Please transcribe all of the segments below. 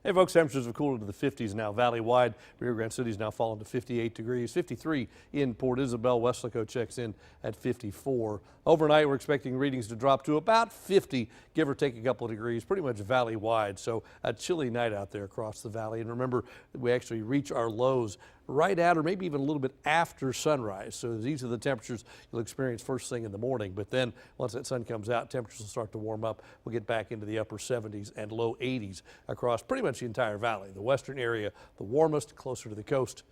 Hey folks, temperatures have cooled into the 50s now valley-wide. Rio Grande City's now fallen to 58 degrees, 53 in Port Isabel. Weslaco checks in at 54. Overnight, we're expecting readings to drop to about 50, give or take a couple of degrees, pretty much valley-wide. So a chilly night out there across the valley. And remember, we actually reach our lows right at or maybe even a little bit after sunrise. So these are the temperatures you'll experience first thing in the morning. But then once that sun comes out, temperatures will start to warm up. We'll get back into the upper 70s and low 80s across pretty much the entire valley. The western area, the warmest, closer to the coast,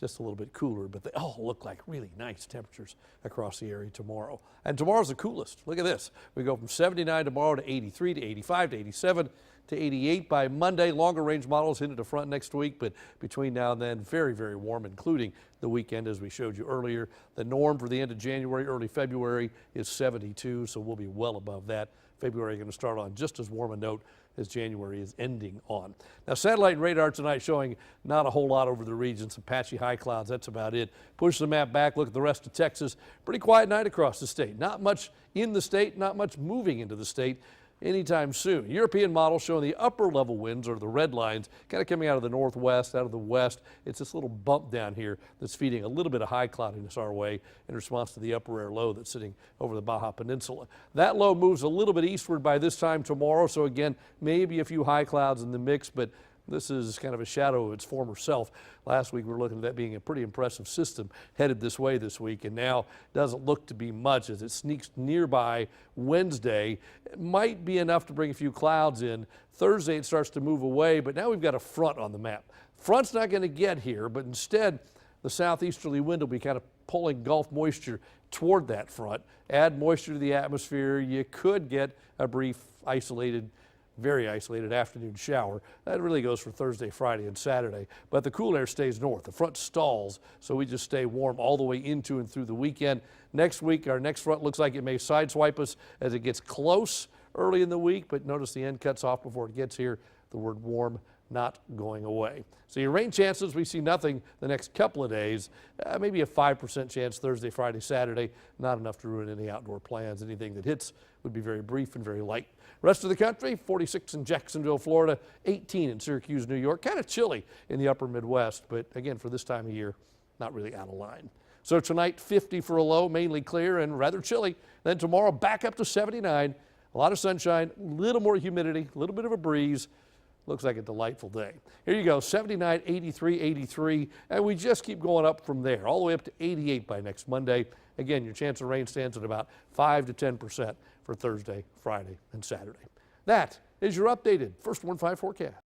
just a little bit cooler, but they all look like really nice temperatures across the area tomorrow. And tomorrow's the coolest. Look at this. We go from 79 tomorrow to 83 to 85 to 87 to 88 by Monday. Longer range models into the front next week, but between now and then, very, very warm, including the weekend, as we showed you earlier. The norm for the end of January, early February is 72, so we'll be well above that. February going to start on just as warm a note as January is ending on. Now, satellite and radar tonight showing not a whole lot over the region. Some patchy high clouds, that's about it. Push the map back, look at the rest of Texas. Pretty quiet night across the state. Not much in the state, not much moving into the state anytime soon. European model showing the upper level winds, or the red lines, kind of coming out of the northwest, out of the west. It's this little bump down here that's feeding a little bit of high cloudiness our way in response to the upper air low that's sitting over the Baja Peninsula. That low moves a little bit eastward by this time tomorrow, so again, maybe a few high clouds in the mix, but this is kind of a shadow of its former self. Last week we were looking at that being a pretty impressive system headed this way this week, and now doesn't look to be much as it sneaks nearby Wednesday. It might be enough to bring a few clouds in. Thursday it starts to move away, but now we've got a front on the map. Front's not going to get here, but instead the southeasterly wind will be kind of pulling Gulf moisture toward that front. Add moisture to the atmosphere, you could get a brief isolated, very isolated afternoon shower. That really goes for Thursday, Friday, and Saturday. But the cool air stays north. The front stalls, so we just stay warm all the way into and through the weekend. Next week, our next front looks like it may sideswipe us as it gets close early in the week, but notice the end cuts off before it gets here. The word warm not going away. So your rain chances, we see nothing the next couple of days. Maybe a 5% chance Thursday, Friday, Saturday. Not enough to ruin any outdoor plans. Anything that hits would be very brief and very light. Rest of the country, 46 in Jacksonville, Florida, 18 in Syracuse, New York. Kind of chilly in the upper Midwest, but again, for this time of year, not really out of line. So tonight, 50 for a low, mainly clear and rather chilly. Then tomorrow, back up to 79. A lot of sunshine, a little more humidity, a little bit of a breeze. Looks like a delightful day. Here you go, 79, 83, 83, and we just keep going up from there, all the way up to 88 by next Monday. Again, your chance of rain stands at about 5 to 10% for Thursday, Friday, and Saturday. That is your updated First Warn 5 forecast.